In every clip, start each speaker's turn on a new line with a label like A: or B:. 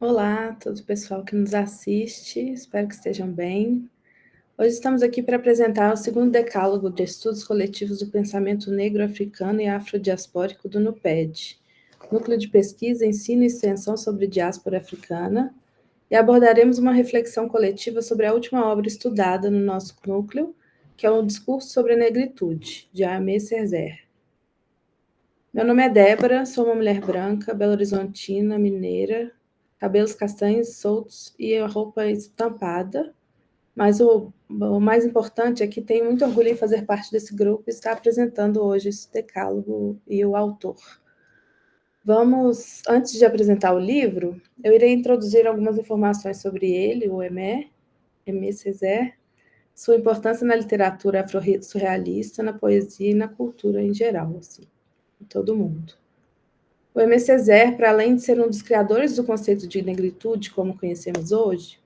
A: Olá a todo o pessoal que nos assiste, espero que estejam bem. Hoje estamos aqui para apresentar o segundo decálogo de estudos coletivos do pensamento negro, africano e afrodiaspórico do NUPED, Núcleo de Pesquisa, Ensino e Extensão sobre Diáspora Africana, e abordaremos uma reflexão coletiva sobre a última obra estudada no nosso núcleo, que é o Discurso sobre a Negritude, de Aimé Césaire. Meu nome é Débora, sou uma mulher branca, belo-horizontina, mineira, cabelos castanhos soltos e a roupa estampada, mas o mais importante é que tenho muito orgulho em fazer parte desse grupo e estar apresentando hoje esse decálogo e o autor. Antes de apresentar o livro, eu irei introduzir algumas informações sobre ele, o Aimé Césaire, sua importância na literatura afro-surrealista, na poesia e na cultura em geral, assim, em todo mundo. O Aimé Césaire, para além de ser um dos criadores do conceito de negritude, como conhecemos hoje,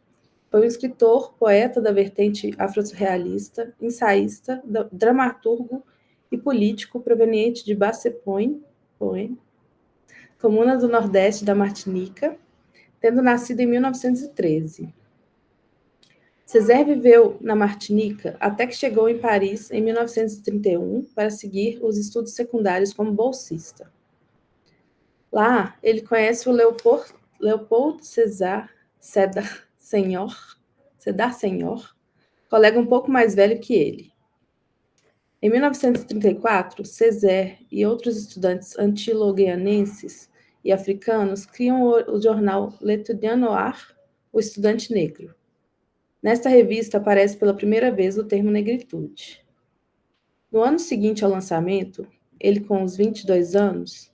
A: foi um escritor, poeta da vertente afro-surrealista, ensaísta, dramaturgo e político proveniente de Basse-Pointe, comuna do Nordeste da Martinica, tendo nascido em 1913. Césaire viveu na Martinica até que chegou em Paris em 1931 para seguir os estudos secundários como bolsista. Lá, ele conhece o Leopold Sédar Senghor, colega um pouco mais velho que ele. Em 1934, Césaire e outros estudantes antilo-guianenses e africanos criam o jornal L'Étudiant Noir, o Estudante Negro. Nesta revista aparece pela primeira vez o termo negritude. No ano seguinte ao lançamento, ele com os 22 anos,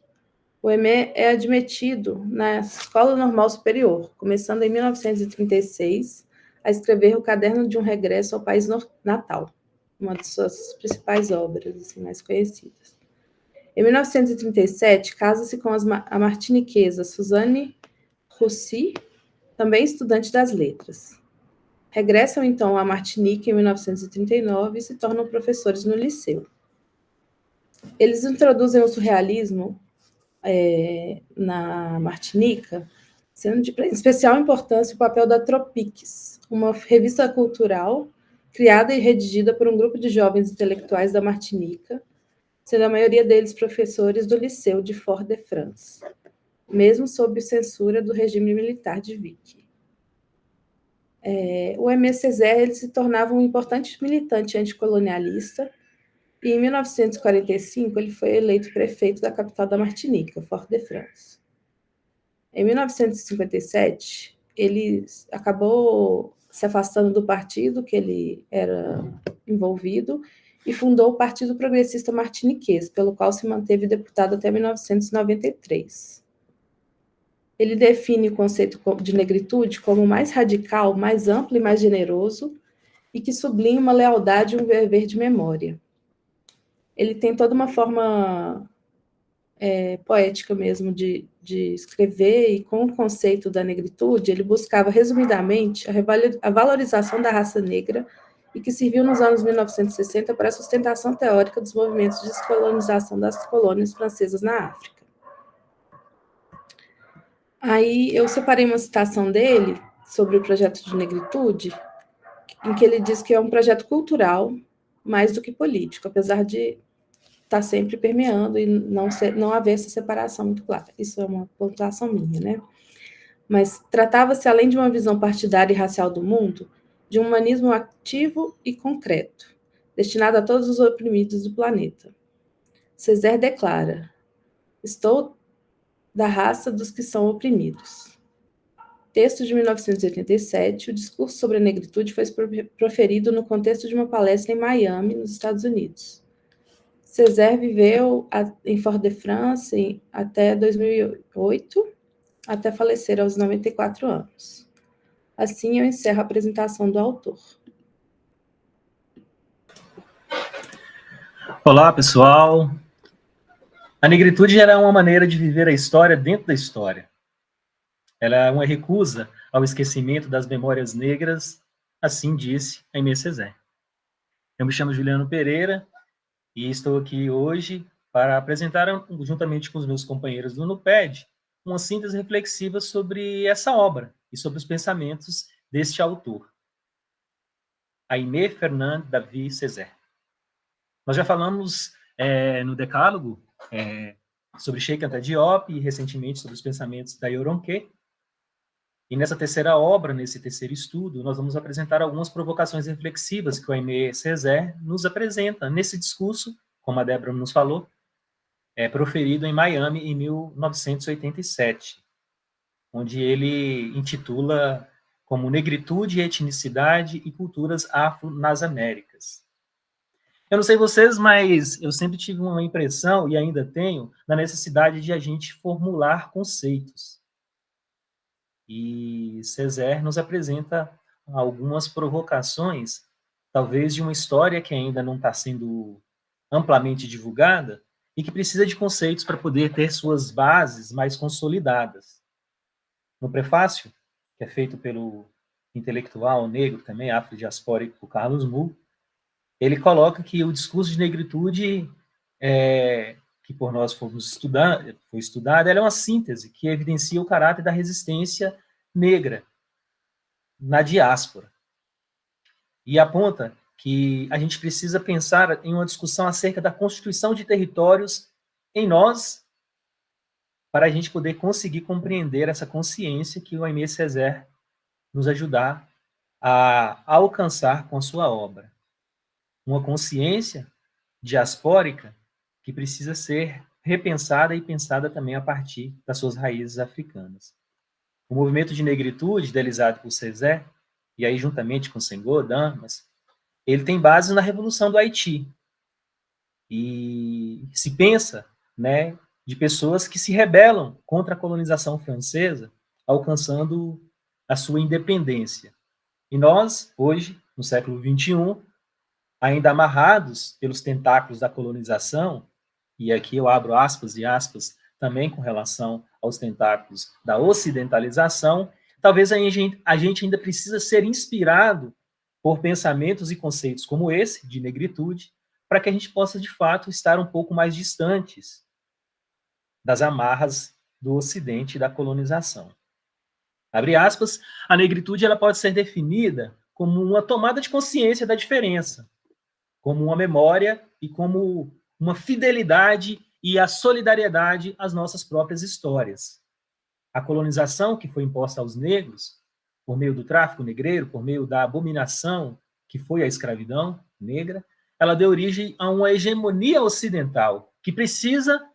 A: o Aimé é admitido na Escola Normal Superior, começando em 1936 a escrever o Caderno de um Regresso ao País Natal, uma de suas principais obras assim, mais conhecidas. Em 1937, casa-se com a martiniquesa Suzanne Roussy, também estudante das letras. Regressam então à Martinique em 1939 e se tornam professores no liceu. Eles introduzem o surrealismo na Martinica, sendo de especial importância o papel da Tropiques, uma revista cultural criada e redigida por um grupo de jovens intelectuais da Martinica, sendo a maioria deles professores do Liceu de Fort-de-France, mesmo sob censura do regime militar de Vichy. O Aimé Césaire ele se tornava um importante militante anticolonialista e, em 1945, ele foi eleito prefeito da capital da Martinica, Fort-de-France. Em 1957, ele acabou se afastando do partido que ele era envolvido e fundou o Partido Progressista Martiniquês, pelo qual se manteve deputado até 1993. Ele define o conceito de negritude como mais radical, mais amplo e mais generoso, e que sublima uma lealdade e um dever de memória. Ele tem toda uma forma poética mesmo de escrever, e com o conceito da negritude, ele buscava, resumidamente, a valorização da raça negra e que serviu nos anos 1960 para a sustentação teórica dos movimentos de descolonização das colônias francesas na África. Aí eu separei uma citação dele sobre o projeto de negritude, em que ele diz que é um projeto cultural mais do que político, apesar de estar sempre permeando e não haver essa separação muito clara. Isso é uma pontuação minha, né? Mas tratava-se, além de uma visão partidária e racial do mundo, de um humanismo ativo e concreto, destinado a todos os oprimidos do planeta. Césaire declara: estou da raça dos que são oprimidos. Texto de 1987, o discurso sobre a negritude foi proferido no contexto de uma palestra em Miami, nos Estados Unidos. Césaire viveu em Fort-de-France até 2008, até falecer aos 94 anos. Assim, eu encerro a apresentação do autor.
B: Olá, pessoal. A negritude era uma maneira de viver a história dentro da história. Ela é uma recusa ao esquecimento das memórias negras, assim disse Aimé Césaire. Eu me chamo Juliano Pereira e estou aqui hoje para apresentar, juntamente com os meus companheiros do NUPED, uma síntese reflexiva sobre essa obra e sobre os pensamentos deste autor, Aimé Fernand David Césaire. Nós já falamos no Decálogo sobre Cheikh Anta Diop e recentemente sobre os pensamentos da Yoronke. E nessa terceira obra, nesse terceiro estudo, nós vamos apresentar algumas provocações reflexivas que o Aimé Césaire nos apresenta nesse discurso, como a Débora nos falou, proferido em Miami em 1987, onde ele intitula como Negritude, Etnicidade e Culturas Afro nas Américas. Eu não sei vocês, mas eu sempre tive uma impressão, e ainda tenho, da necessidade de a gente formular conceitos. E Césaire nos apresenta algumas provocações, talvez de uma história que ainda não está sendo amplamente divulgada e que precisa de conceitos para poder ter suas bases mais consolidadas. No prefácio, que é feito pelo intelectual negro também, afrodiaspórico Carlos Mu, ele coloca que o discurso de negritude, que por nós foi estudado, ela é uma síntese que evidencia o caráter da resistência negra na diáspora. E aponta que a gente precisa pensar em uma discussão acerca da constituição de territórios em nós, para a gente poder conseguir compreender essa consciência que o Aimé Césaire nos ajudar a alcançar com a sua obra. Uma consciência diaspórica que precisa ser repensada e pensada também a partir das suas raízes africanas. O movimento de negritude, idealizado por Césaire, e aí juntamente com Senghor, Damas, ele tem base na Revolução do Haiti. E se pensa, né, de pessoas que se rebelam contra a colonização francesa, alcançando a sua independência. E nós, hoje, no século XXI, ainda amarrados pelos tentáculos da colonização, e aqui eu abro aspas e aspas também com relação aos tentáculos da ocidentalização, talvez a gente ainda precisa ser inspirado por pensamentos e conceitos como esse, de negritude, para que a gente possa, de fato, estar um pouco mais distantes das amarras do Ocidente e da colonização. Abre aspas, a negritude ela pode ser definida como uma tomada de consciência da diferença, como uma memória e como uma fidelidade e a solidariedade às nossas próprias histórias. A colonização que foi imposta aos negros, por meio do tráfico negreiro, por meio da abominação que foi a escravidão negra, ela deu origem a uma hegemonia ocidental que precisa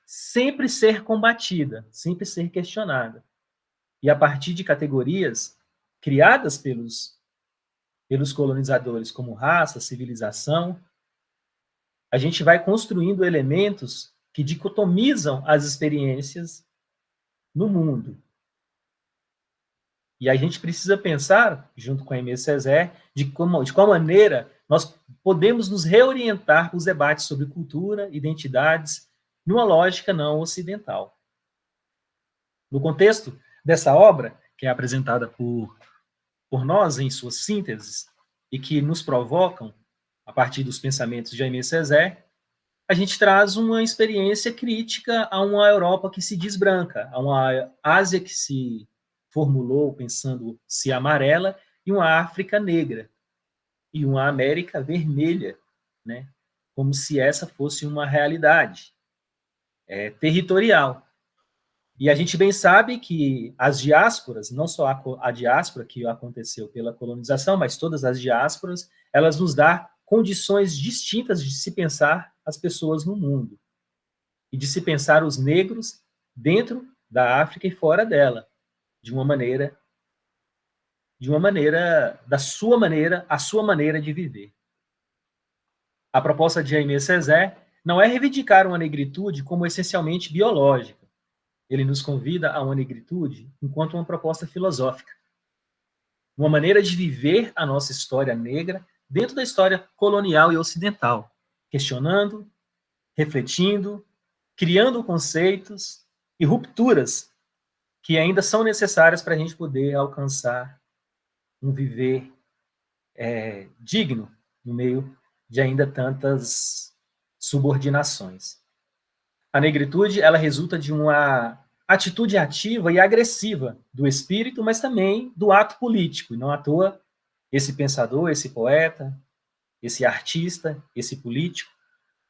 B: sempre ser combatida, sempre ser questionada. E a partir de categorias criadas pelos colonizadores como raça, civilização, a gente vai construindo elementos que dicotomizam as experiências no mundo. E a gente precisa pensar, junto com a Aimé Césaire, de qual maneira nós podemos nos reorientar para os debates sobre cultura, identidades, numa lógica não ocidental. No contexto dessa obra, que é apresentada por nós em suas sínteses, e que nos provocam, a partir dos pensamentos de Aimé Césaire, a gente traz uma experiência crítica a uma Europa que se desbranca, a uma Ásia que se formulou pensando-se amarela, e uma África negra, e uma América vermelha, né? Como se essa fosse uma realidade territorial. E a gente bem sabe que as diásporas, não só a diáspora que aconteceu pela colonização, mas todas as diásporas, elas nos dão condições distintas de se pensar as pessoas no mundo. E de se pensar os negros dentro da África e fora dela, de uma maneira, a sua maneira de viver. A proposta de Aimé Césaire não é reivindicar uma negritude como essencialmente biológica. Ele nos convida a uma negritude enquanto uma proposta filosófica. Uma maneira de viver a nossa história negra dentro da história colonial e ocidental, questionando, refletindo, criando conceitos e rupturas que ainda são necessárias para a gente poder alcançar um viver digno no meio de ainda tantas subordinações. A negritude, ela resulta de uma atitude ativa e agressiva do espírito, mas também do ato político. E não à toa, esse pensador, esse poeta, esse artista, esse político,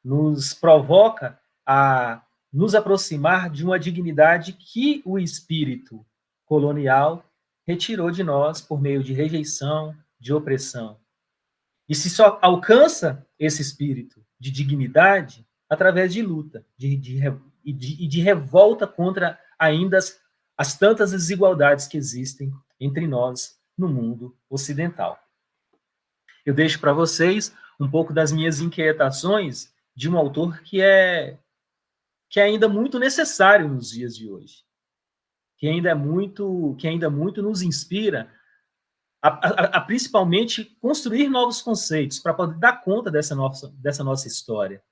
B: nos provoca a nos aproximar de uma dignidade que o espírito colonial retirou de nós por meio de rejeição, de opressão. E se só alcança esse espírito de dignidade através de luta de revolta contra ainda as tantas desigualdades que existem entre nós no mundo ocidental. Eu deixo para vocês um pouco das minhas inquietações de um autor que é ainda muito necessário nos dias de hoje, que ainda muito nos inspira a principalmente construir novos conceitos para poder dar conta dessa nossa história.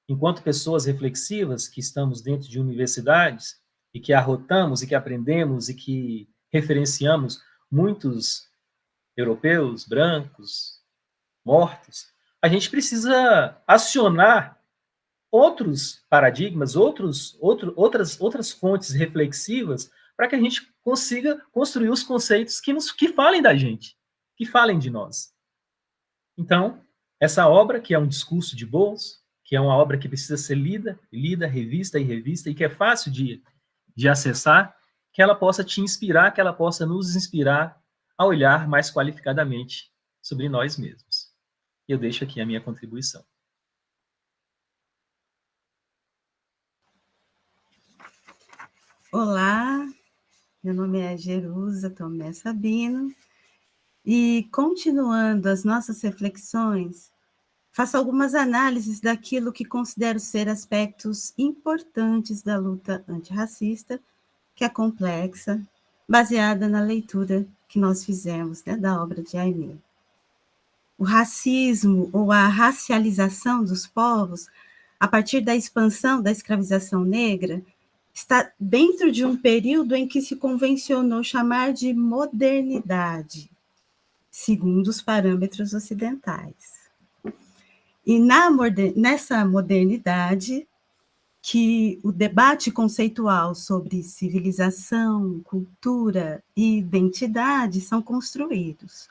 B: Enquanto pessoas reflexivas que estamos dentro de universidades e que arrotamos e que aprendemos e que referenciamos muitos europeus, brancos, mortos, a gente precisa acionar outros paradigmas, outras fontes reflexivas para que a gente consiga construir os conceitos que falem da gente, que falem de nós. Então, essa obra, que é um discurso de bolso, que é uma obra que precisa ser lida, revista e que é fácil de acessar, que ela possa te inspirar, que ela possa nos inspirar a olhar mais qualificadamente sobre nós mesmos. Eu deixo aqui a minha contribuição.
C: Olá, meu nome é Jerusa Tomé Sabino, e continuando as nossas reflexões, faço algumas análises daquilo que considero ser aspectos importantes da luta antirracista, que é complexa, baseada na leitura que nós fizemos, né, da obra de Aimé. O racismo ou a racialização dos povos, a partir da expansão da escravização negra, está dentro de um período em que se convencionou chamar de modernidade, segundo os parâmetros ocidentais. E nessa modernidade, que o debate conceitual sobre civilização, cultura e identidade são construídos.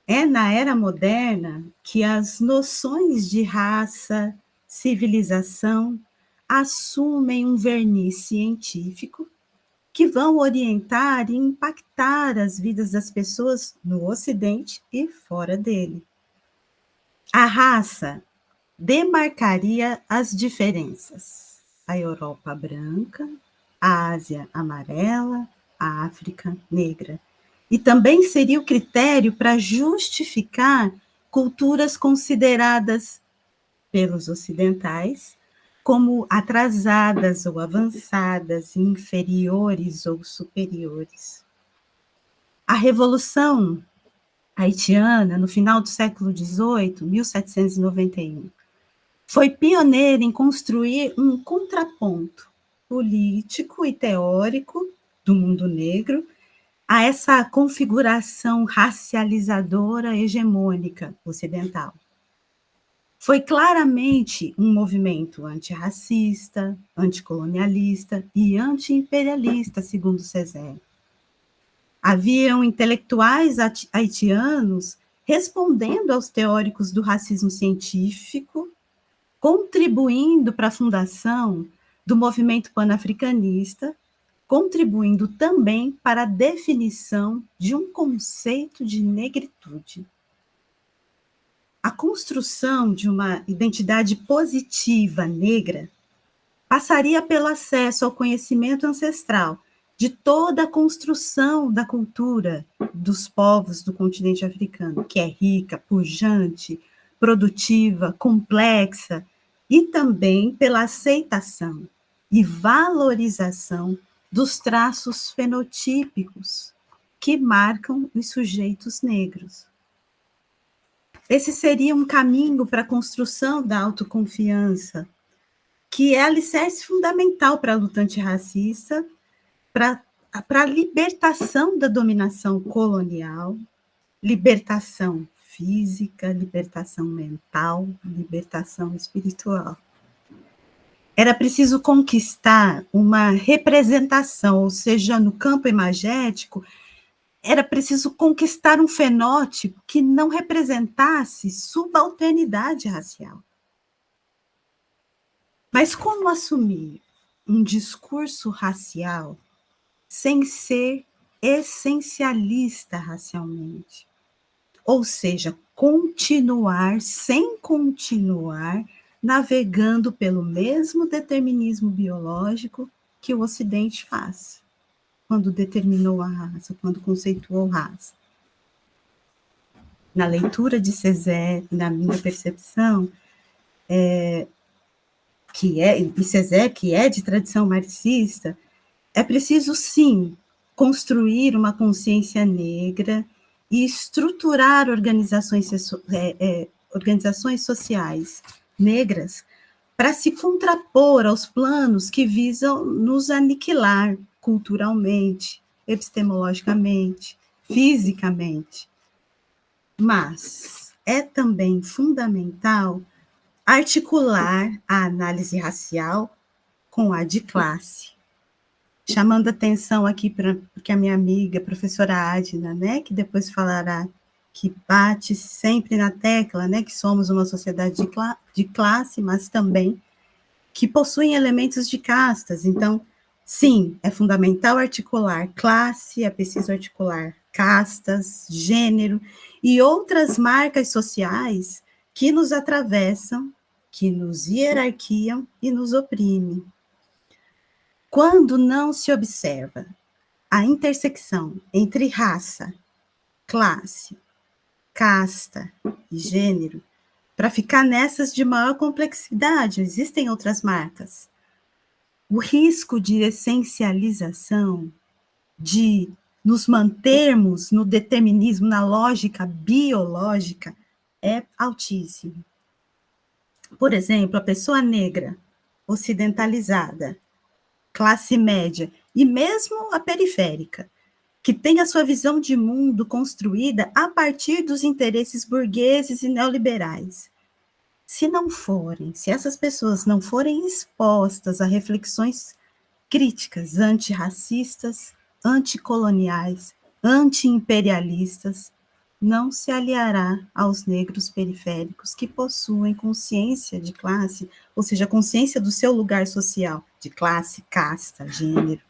C: É na era moderna que as noções de raça, civilização, assumem um verniz científico que vão orientar e impactar as vidas das pessoas no Ocidente e fora dele. A raça demarcaria as diferenças. A Europa branca, a Ásia amarela, a África negra. E também seria o critério para justificar culturas consideradas pelos ocidentais como atrasadas ou avançadas, inferiores ou superiores. A Revolução Haitiana, no final do século XVIII, 1791, foi pioneira em construir um contraponto político e teórico do mundo negro a essa configuração racializadora hegemônica ocidental. Foi claramente um movimento antirracista, anticolonialista e antiimperialista, segundo Césaire. Haviam intelectuais haitianos respondendo aos teóricos do racismo científico, contribuindo para a fundação do movimento panafricanista, contribuindo também para a definição de um conceito de negritude. A construção de uma identidade positiva negra passaria pelo acesso ao conhecimento ancestral de toda a construção da cultura dos povos do continente africano, que é rica, pujante, produtiva, complexa, e também pela aceitação e valorização dos traços fenotípicos que marcam os sujeitos negros. Esse seria um caminho para a construção da autoconfiança, que é alicerce fundamental para a luta antirracista, para a libertação da dominação colonial, libertação física, libertação mental, libertação espiritual. era preciso conquistar uma representação, ou seja, no campo imagético, era preciso conquistar um fenótipo que não representasse subalternidade racial. Mas como assumir um discurso racial sem ser essencialista racialmente? Ou seja, continuar sem continuar navegando pelo mesmo determinismo biológico que o Ocidente faz, quando determinou a raça, quando conceituou raça. Na leitura de Césaire, na minha percepção, e Césaire, que é de tradição marxista, é preciso, sim, construir uma consciência negra e estruturar organizações sociais negras para se contrapor aos planos que visam nos aniquilar culturalmente, epistemologicamente, fisicamente. Mas é também fundamental articular a análise racial com a de classe. Chamando atenção aqui para que a minha amiga, professora Adna, né, que depois falará, que bate sempre na tecla, né, que somos uma sociedade de classe, mas também que possuem elementos de castas. Então, sim, é fundamental articular classe, é preciso articular castas, gênero e outras marcas sociais que nos atravessam, que nos hierarquiam e nos oprimem. Quando não se observa a intersecção entre raça, classe, casta e gênero, para ficar nessas de maior complexidade, existem outras marcas. O risco de essencialização, de nos mantermos no determinismo, na lógica biológica, é altíssimo. Por exemplo, a pessoa negra, ocidentalizada, classe média, e mesmo a periférica, que tem a sua visão de mundo construída a partir dos interesses burgueses e neoliberais. Se essas pessoas não forem expostas a reflexões críticas antirracistas, anticoloniais, antiimperialistas, não se aliará aos negros periféricos que possuem consciência de classe, ou seja, consciência do seu lugar social, de classe, casta, gênero.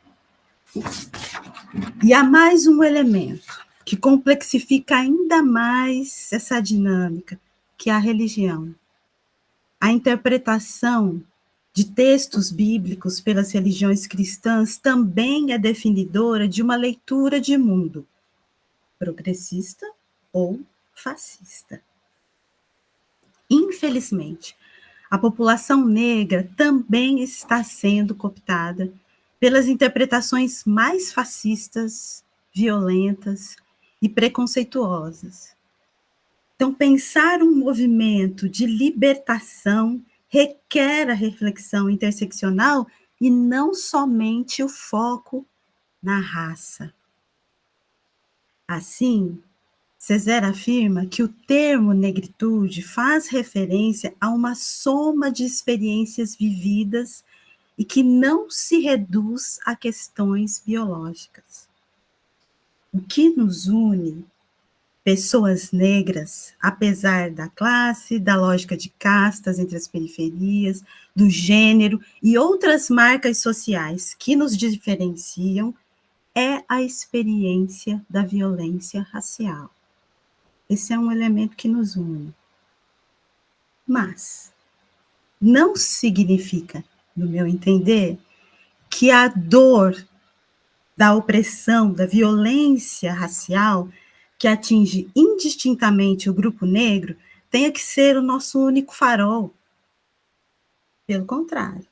C: E há mais um elemento que complexifica ainda mais essa dinâmica, que é a religião. A interpretação de textos bíblicos pelas religiões cristãs também é definidora de uma leitura de mundo progressista ou fascista. Infelizmente, a população negra também está sendo cooptada pelas interpretações mais fascistas, violentas e preconceituosas. Então, pensar um movimento de libertação requer a reflexão interseccional e não somente o foco na raça. Assim, Césaire afirma que o termo negritude faz referência a uma soma de experiências vividas e que não se reduz a questões biológicas. O que nos une, pessoas negras, apesar da classe, da lógica de castas entre as periferias, do gênero e outras marcas sociais que nos diferenciam, é a experiência da violência racial. Esse é um elemento que nos une. Mas não significa, no meu entender, que a dor da opressão, da violência racial que atinge indistintamente o grupo negro tenha que ser o nosso único farol. Pelo contrário.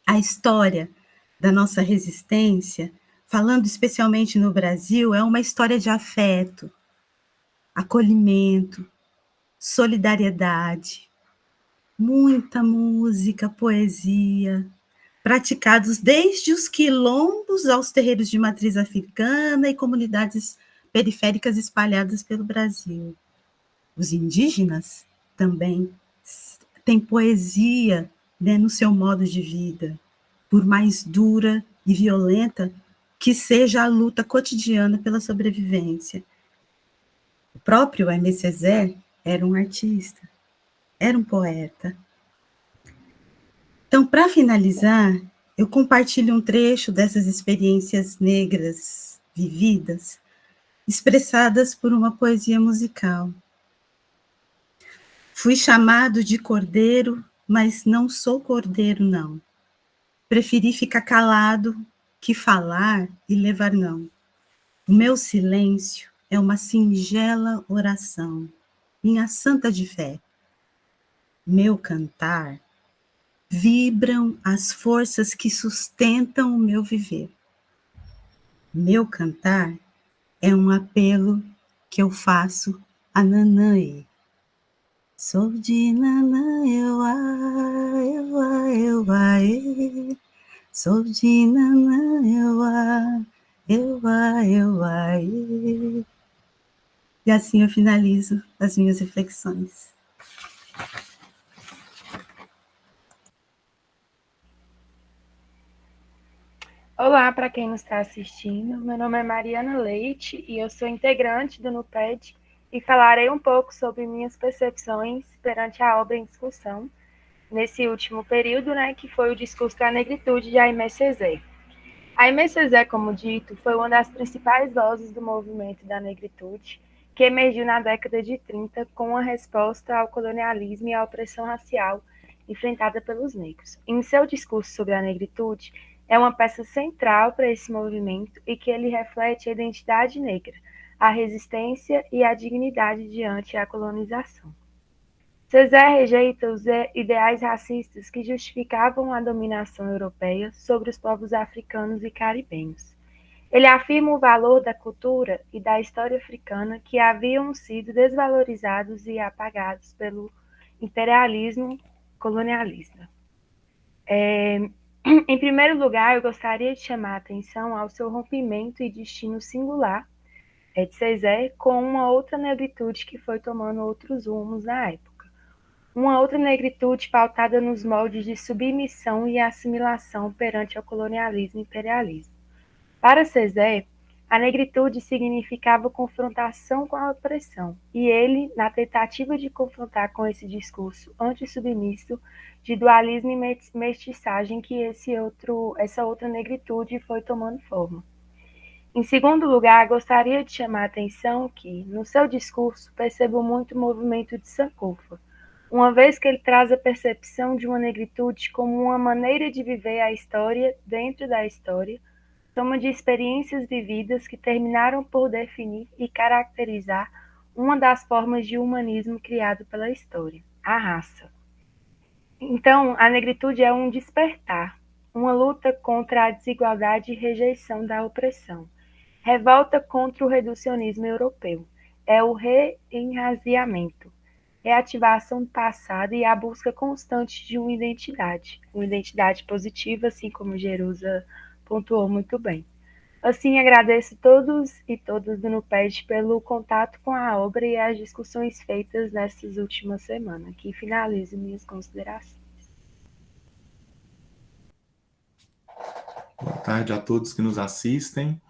C: A história da nossa resistência, falando especialmente no Brasil, é uma história de afeto, acolhimento, solidariedade, muita música, poesia, praticados desde os quilombos aos terreiros de matriz africana e comunidades periféricas espalhadas pelo Brasil. Os indígenas também têm poesia né, no seu modo de vida, por mais dura e violenta que seja a luta cotidiana pela sobrevivência. O próprio Aimé Césaire era um artista, era um poeta. Então, para finalizar, eu compartilho um trecho dessas experiências negras vividas, expressadas por uma poesia musical. Fui chamado de cordeiro, mas não sou cordeiro, não. Preferi ficar calado que falar e levar não. O meu silêncio é uma singela oração, minha santa de fé. Meu cantar vibram as forças que sustentam o meu viver. Meu cantar é um apelo que eu faço a Nanãe. Sou de Nanã, eu, sou de Nanã, eu. E assim eu finalizo as minhas reflexões.
D: Olá para quem nos está assistindo. Meu nome é Mariana Leite e eu sou integrante do NUPED e falarei um pouco sobre minhas percepções perante a obra em discussão nesse último período, que foi o discurso da negritude de Aimé Césaire. Aimé Césaire, como dito, foi uma das principais vozes do movimento da negritude, que emergiu na década de 30 com uma resposta ao colonialismo e à opressão racial enfrentada pelos negros. Em seu discurso sobre a negritude, é uma peça central para esse movimento e que ele reflete a identidade negra, a resistência e a dignidade diante a colonização. Césaire rejeita os ideais racistas que justificavam a dominação europeia sobre os povos africanos e caribenhos. Ele afirma o valor da cultura e da história africana que haviam sido desvalorizados e apagados pelo imperialismo colonialista. Em primeiro lugar, eu gostaria de chamar a atenção ao seu rompimento e destino singular de Césaire com uma outra negritude que foi tomando outros rumos na época. Uma outra negritude pautada nos moldes de submissão e assimilação perante o colonialismo e imperialismo. Para Césaire, a negritude significava confrontação com a opressão, e ele, na tentativa de confrontar com esse discurso antissubmisso de dualismo e mestiçagem que essa outra negritude foi tomando forma. Em segundo lugar, gostaria de chamar a atenção que, no seu discurso, percebo muito o movimento de Sankofa, uma vez que ele traz a percepção de uma negritude como uma maneira de viver a história dentro da história, soma de experiências vividas que terminaram por definir e caracterizar uma das formas de humanismo criado pela história, a raça. Então, a negritude é um despertar, uma luta contra a desigualdade e rejeição da opressão, revolta contra o reducionismo europeu, é o reenraziamento, é a ativação do passado e a busca constante de uma identidade positiva, assim como Jerusa pontuou muito bem. Assim, agradeço todos e todas do NUPED pelo contato com a obra e as discussões feitas nessas últimas semanas. Aqui finalizo minhas considerações.
E: Boa tarde a todos que nos assistem.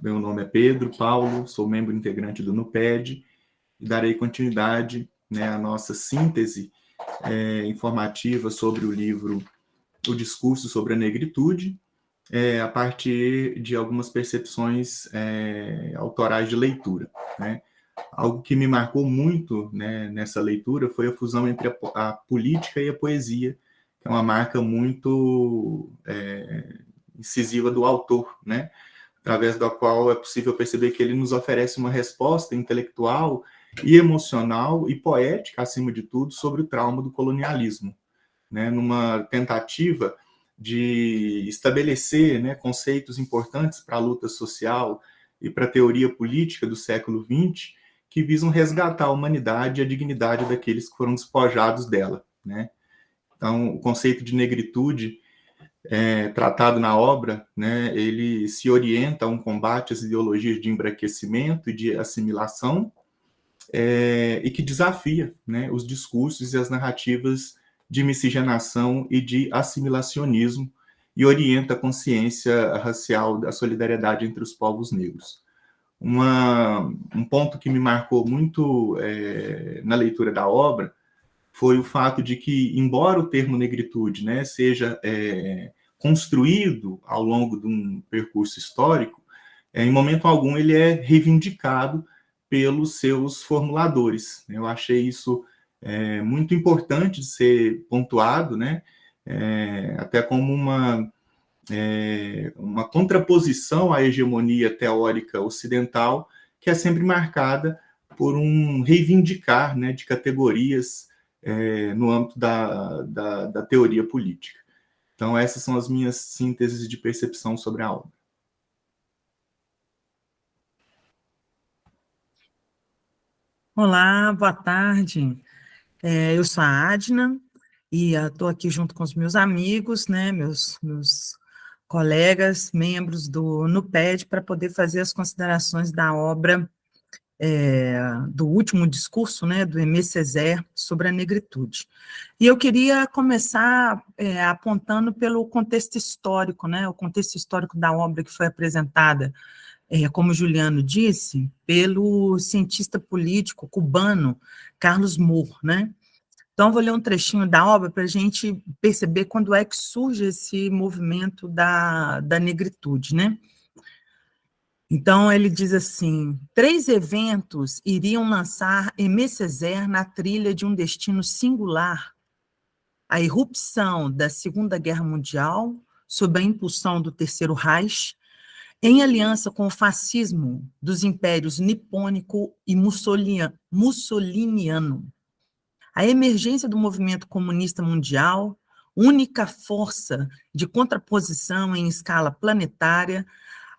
E: Meu nome é Pedro Paulo, sou membro integrante do NUPED e darei continuidade à nossa síntese informativa sobre o livro O Discurso sobre a Negritude, a partir de algumas percepções autorais de leitura. Algo que me marcou muito nessa leitura foi a fusão entre a política e a poesia, que é uma marca muito incisiva do autor, através da qual é possível perceber que ele nos oferece uma resposta intelectual e emocional e poética, acima de tudo, sobre o trauma do colonialismo, numa tentativa de estabelecer conceitos importantes para a luta social e para a teoria política do século XX, que visam resgatar a humanidade e a dignidade daqueles que foram despojados dela. Então, o conceito de negritude tratado na obra, ele se orienta a um combate às ideologias de embranquecimento e de assimilação, e que desafia os discursos e as narrativas de miscigenação e de assimilacionismo, e orienta a consciência racial da solidariedade entre os povos negros. Um ponto que me marcou muito na leitura da obra foi o fato de que, embora o termo negritude, né, seja construído ao longo de um percurso histórico, em momento algum ele é reivindicado pelos seus formuladores. Eu achei isso muito importante de ser pontuado, né, até como uma contraposição à hegemonia teórica ocidental, que é sempre marcada por um reivindicar, né, de categorias no âmbito da teoria política. Então, essas são as minhas sínteses de percepção sobre a obra.
F: Olá, boa tarde. Eu sou a Adna e estou aqui junto com os meus amigos, né, meus colegas, membros do NUPED, para poder fazer as considerações da obra do último discurso, né, do Aimé Césaire sobre a negritude. E eu queria começar apontando pelo contexto histórico, né, o contexto histórico da obra que foi apresentada, como o Juliano disse, pelo cientista político cubano Carlos Moore, né? Então, vou ler um trechinho da obra para a gente perceber quando é que surge esse movimento da negritude, né? Então, ele diz assim: 3 eventos iriam lançar Aimé Césaire na trilha de um destino singular: a irrupção da Segunda Guerra Mundial, sob a impulsão do Terceiro Reich, em aliança com o fascismo dos impérios nipônico e mussoliniano. A emergência do movimento comunista mundial, única força de contraposição em escala planetária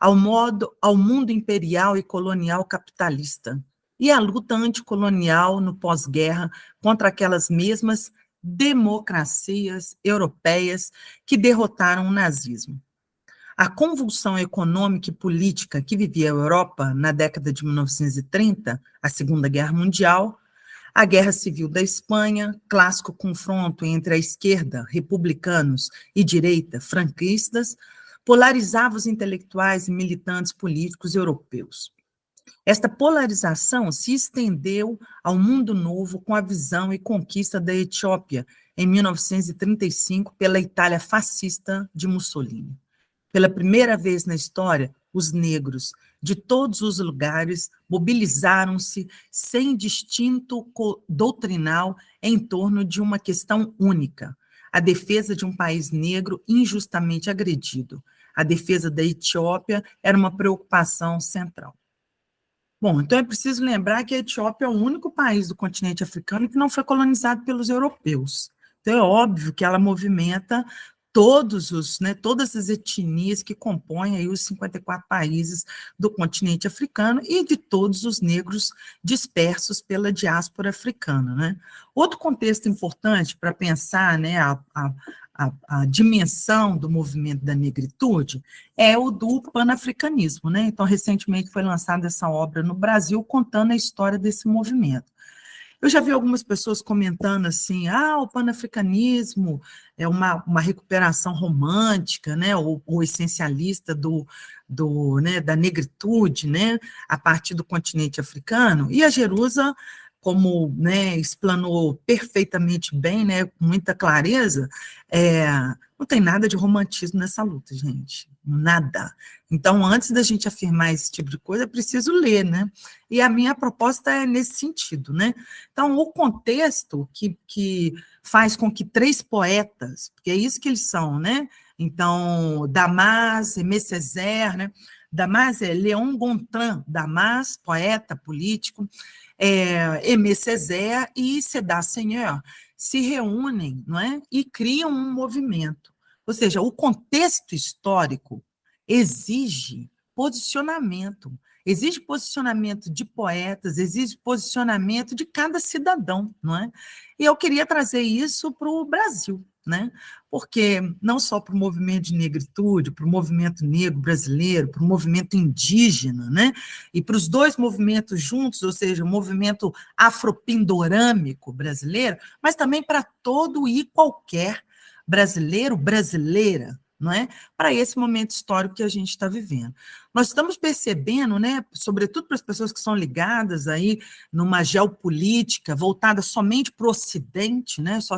F: ao mundo imperial e colonial capitalista, e a luta anticolonial no pós-guerra contra aquelas mesmas democracias europeias que derrotaram o nazismo. A convulsão econômica e política que vivia a Europa na década de 1930, a Segunda Guerra Mundial, a Guerra Civil da Espanha, clássico confronto entre a esquerda, republicanos, e direita, franquistas, polarizava os intelectuais e militantes políticos europeus. Esta polarização se estendeu ao mundo novo com a visão e conquista da Etiópia, em 1935, pela Itália fascista de Mussolini. Pela primeira vez na história, os negros de todos os lugares mobilizaram-se sem distinto doutrinal em torno de uma questão única: a defesa de um país negro injustamente agredido. A defesa da Etiópia era uma preocupação central. Bom, então é preciso lembrar que a Etiópia é o único país do continente africano que não foi colonizado pelos europeus. Então é óbvio que ela movimenta todas as etnias que compõem aí os 54 países do continente africano e de todos os negros dispersos pela diáspora africana, né? Outro contexto importante para pensar, né, a dimensão do movimento da negritude é o do panafricanismo, né? Então, recentemente foi lançada essa obra no Brasil contando a história desse movimento. Eu já vi algumas pessoas comentando assim: o panafricanismo é uma recuperação romântica, né, ou essencialista da negritude, né, a partir do continente africano, e a Jerusa, como, né, explanou perfeitamente bem, né, com muita clareza, não tem nada de romantismo nessa luta, gente, nada. Então, antes da gente afirmar esse tipo de coisa, é preciso ler, né? E a minha proposta é nesse sentido, né? Então, o contexto que faz com que 3 poetas, porque é isso que eles são, né? Então, Damas, Aimé Césaire, né? Damas é Léon Gontran, Damas, poeta, político, Aimé Césaire e Sédat Seigneur se reúnem, não é? E criam um movimento. Ou seja, o contexto histórico exige posicionamento de poetas, exige posicionamento de cada cidadão, não é? E eu queria trazer isso para o Brasil. né? Porque não só para o movimento de negritude, para o movimento negro brasileiro, para o movimento indígena, né? E para os dois movimentos juntos, ou seja, o movimento afropindorâmico brasileiro, mas também para todo e qualquer brasileiro, brasileira, não é? Para esse momento histórico que a gente está vivendo. Nós estamos percebendo, né, sobretudo para as pessoas que são ligadas aí numa geopolítica voltada somente para o Ocidente, né, só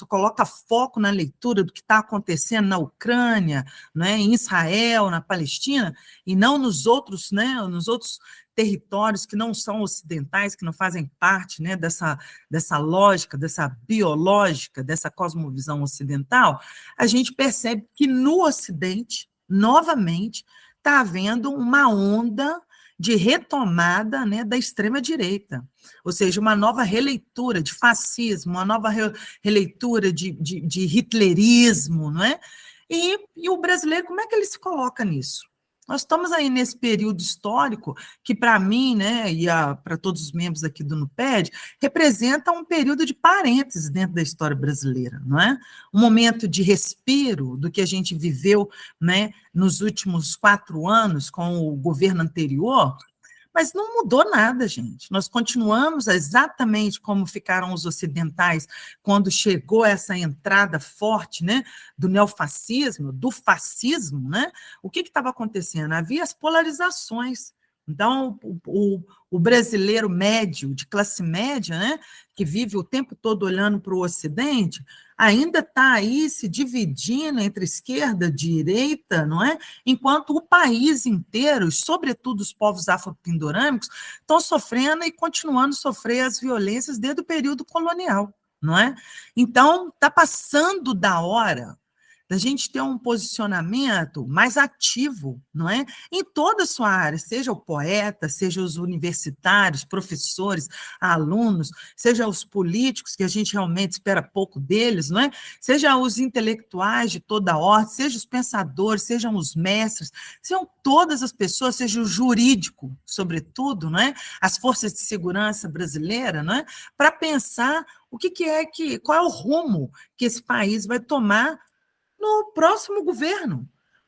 F: coloca foco na leitura do que está acontecendo na Ucrânia, né, em Israel, na Palestina, e não nos outros, né, nos outros territórios que não são ocidentais, que não fazem parte, né, dessa lógica, dessa biológica, dessa cosmovisão ocidental, a gente percebe que no Ocidente, novamente, está havendo uma onda de retomada, né, da extrema-direita, ou seja, uma nova releitura de fascismo, uma nova releitura de hitlerismo, não é? E o brasileiro, como é que ele se coloca nisso? Nós estamos aí nesse período histórico que, para mim, né, e para todos os membros aqui do NUPED, representa um período de parênteses dentro da história brasileira, não é? Um momento de respiro do que a gente viveu, né, nos últimos 4 anos com o governo anterior, mas não mudou nada, gente. Nós continuamos exatamente como ficaram os ocidentais quando chegou essa entrada forte, né, do neofascismo, do fascismo, né? O que estava acontecendo? Havia as polarizações. Então, o brasileiro médio, de classe média, né, que vive o tempo todo olhando para o Ocidente, ainda está aí se dividindo entre esquerda e direita, não é? Enquanto o país inteiro, sobretudo os povos afropindorâmicos, estão sofrendo e continuando a sofrer as violências desde o período colonial, não é? Então, está passando da hora da gente ter um posicionamento mais ativo, não é? Em toda a sua área, seja o poeta, seja os universitários, professores, alunos, seja os políticos, que a gente realmente espera pouco deles, não é? Seja os intelectuais de toda a ordem, seja os pensadores, sejam os mestres, sejam todas as pessoas, seja o jurídico, sobretudo, não é? As forças de segurança brasileira, não é? Para pensar qual é o rumo que esse país vai tomar no próximo governo,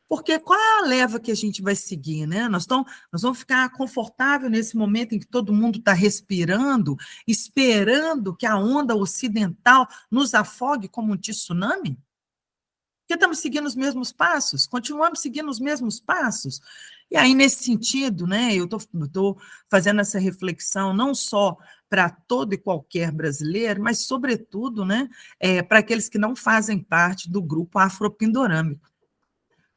F: porque qual é a leva que a gente vai seguir, né? Nós vamos ficar confortável nesse momento em que todo mundo está respirando, esperando que a onda ocidental nos afogue como um tsunami? Porque estamos seguindo os mesmos passos, continuamos seguindo os mesmos passos. E aí, nesse sentido, né, eu estou fazendo essa reflexão não só para todo e qualquer brasileiro, mas, sobretudo, né, para aqueles que não fazem parte do grupo afropindorâmico,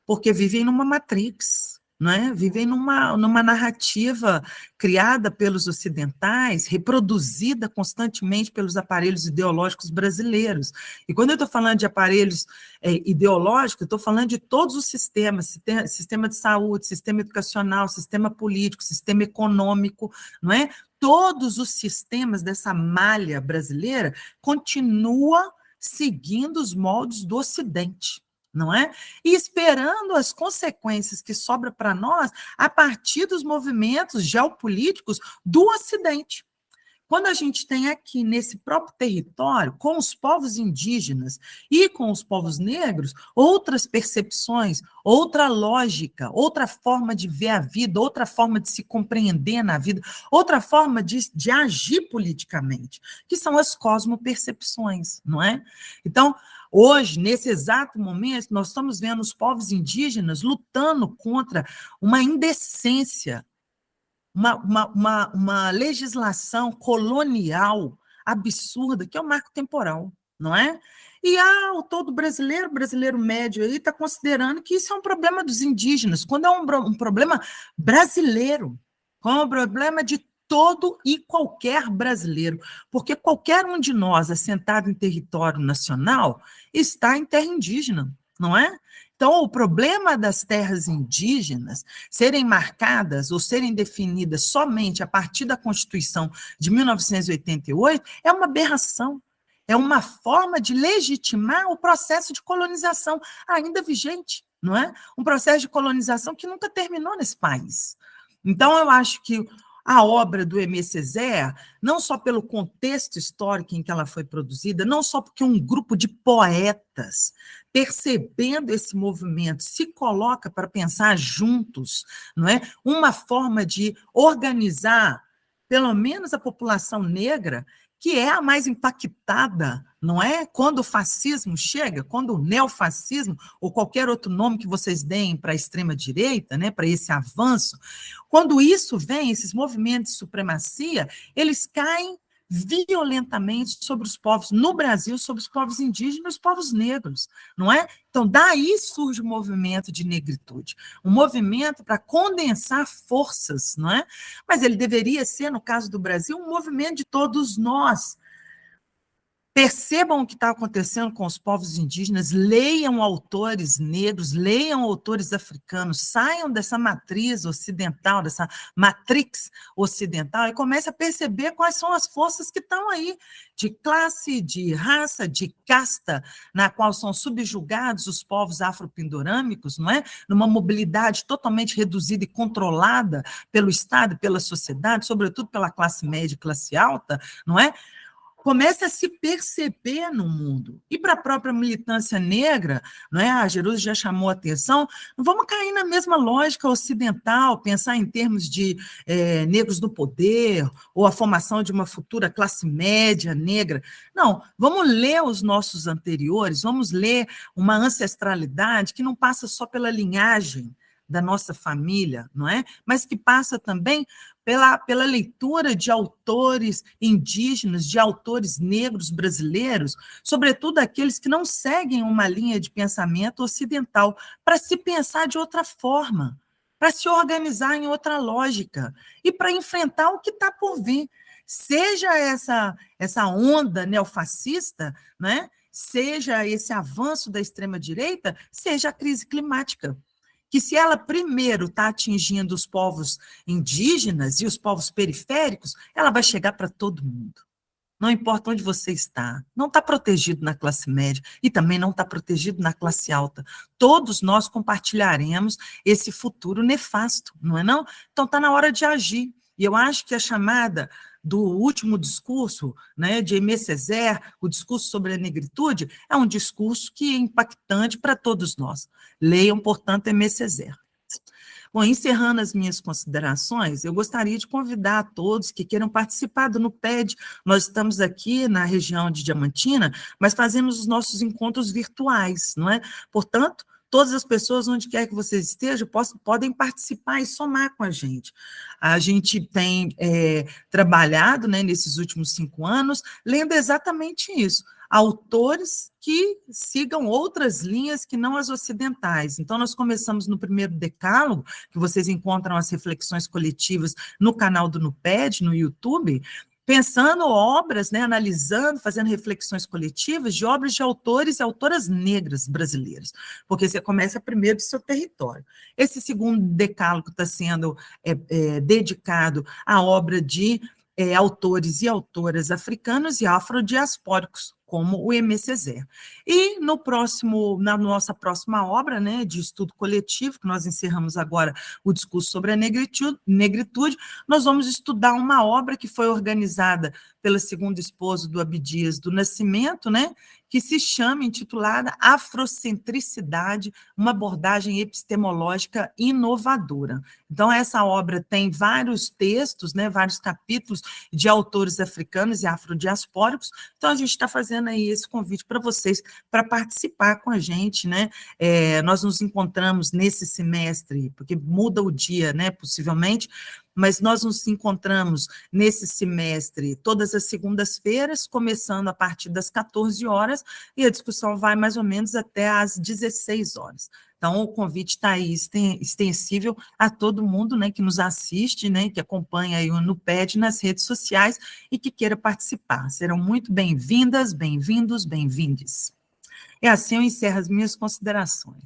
F: porque vivem numa matrix, não é? Vivem numa narrativa criada pelos ocidentais, reproduzida constantemente pelos aparelhos ideológicos brasileiros. E quando eu estou falando de aparelhos ideológicos, eu estou falando de todos os sistemas, sistema de saúde, sistema educacional, sistema político, sistema econômico, não é? Todos os sistemas dessa malha brasileira continuam seguindo os moldes do Ocidente, não é? E esperando as consequências que sobram para nós a partir dos movimentos geopolíticos do Ocidente. Quando a gente tem aqui, nesse próprio território, com os povos indígenas e com os povos negros, outras percepções, outra lógica, outra forma de ver a vida, outra forma de se compreender na vida, outra forma de agir politicamente, que são as cosmopercepções, não é? Então, hoje, nesse exato momento, nós estamos vendo os povos indígenas lutando contra uma indecência, uma legislação colonial absurda, que é o marco temporal, não é? E o todo brasileiro médio aí está considerando que isso é um problema dos indígenas, quando é um problema brasileiro, é um problema de todo e qualquer brasileiro, porque qualquer um de nós assentado em território nacional está em terra indígena, não é? Então, o problema das terras indígenas serem marcadas ou serem definidas somente a partir da Constituição de 1988 é uma aberração, é uma forma de legitimar o processo de colonização ainda vigente, não é? Um processo de colonização que nunca terminou nesse país. Então, eu acho que a obra do Aimé Césaire, não só pelo contexto histórico em que ela foi produzida, não só porque um grupo de poetas, percebendo esse movimento, se coloca para pensar juntos, não é? Uma forma de organizar, pelo menos a população negra, que é a mais impactada, não é? Quando o fascismo chega, quando o neofascismo, ou qualquer outro nome que vocês deem para a extrema-direita, né, para esse avanço, quando isso vem, esses movimentos de supremacia, eles caem violentamente sobre os povos, no Brasil, sobre os povos indígenas e os povos negros, não é? Então, daí surge o movimento de negritude, um movimento para condensar forças, não é? Mas ele deveria ser, no caso do Brasil, um movimento de todos nós. Percebam o que está acontecendo com os povos indígenas, leiam autores negros, leiam autores africanos, saiam dessa matriz ocidental, dessa matrix ocidental, e comecem a perceber quais são as forças que estão aí, de classe, de raça, de casta, na qual são subjugados os povos afropindorâmicos, não é? Numa mobilidade totalmente reduzida e controlada pelo Estado e pela sociedade, sobretudo pela classe média e classe alta, não é? Comece a se perceber no mundo. E para a própria militância negra, não é? A Jerusa já chamou a atenção, não vamos cair na mesma lógica ocidental, pensar em termos de negros no poder, ou a formação de uma futura classe média negra. Não, vamos ler os nossos anteriores, vamos ler uma ancestralidade que não passa só pela linhagem da nossa família, não é? Mas que passa também pela leitura de autores indígenas, de autores negros brasileiros, sobretudo aqueles que não seguem uma linha de pensamento ocidental, para se pensar de outra forma, para se organizar em outra lógica e para enfrentar o que está por vir. Seja essa onda neofascista, né? Seja esse avanço da extrema-direita, seja a crise climática, que se ela primeiro está atingindo os povos indígenas e os povos periféricos, ela vai chegar para todo mundo. Não importa onde você está, não está protegido na classe média e também não está protegido na classe alta. Todos nós compartilharemos esse futuro nefasto, não é não? Então está na hora de agir. E eu acho que a chamada do último discurso, né, de Aimé Césaire, o discurso sobre a negritude, é um discurso que é impactante para todos nós. Leiam, portanto, Aimé Césaire. Bom, encerrando as minhas considerações, eu gostaria de convidar a todos que queiram participar do NUPED. Nós estamos aqui na região de Diamantina, mas fazemos os nossos encontros virtuais, não é? Portanto, todas as pessoas, onde quer que vocês estejam, podem participar e somar com a gente. A gente tem trabalhado, né, nesses últimos 5 anos, lendo exatamente isso, autores que sigam outras linhas que não as ocidentais. Então, nós começamos no primeiro decálogo, que vocês encontram as reflexões coletivas no canal do NUPED, no YouTube, pensando obras, né, analisando, fazendo reflexões coletivas de obras de autores e autoras negras brasileiras, porque você começa primeiro do seu território. Esse segundo decálogo está sendo dedicado à obra de autores e autoras africanos e afrodiaspóricos, como o Aimé Césaire. E na nossa próxima obra, né, de estudo coletivo, que nós encerramos agora o discurso sobre a negritude, nós vamos estudar uma obra que foi organizada pela segunda esposa do Abdias do Nascimento, né, que se chama, intitulada Afrocentricidade, uma abordagem epistemológica inovadora. Então, essa obra tem vários textos, né, vários capítulos de autores africanos e afrodiaspóricos. Então, a gente está fazendo aí esse convite para vocês, para participar com a gente, né? Nós nos encontramos nesse semestre, porque muda o dia, né, possivelmente, mas nós nos encontramos nesse semestre todas as segundas-feiras, começando a partir das 14 horas, e a discussão vai mais ou menos até às 16 horas. Então, o convite está aí extensível a todo mundo, né, que nos assiste, né, que acompanha aí o NUPED nas redes sociais e que queira participar. Serão muito bem-vindas, bem-vindos, bem-vindes. E assim eu encerro as minhas considerações.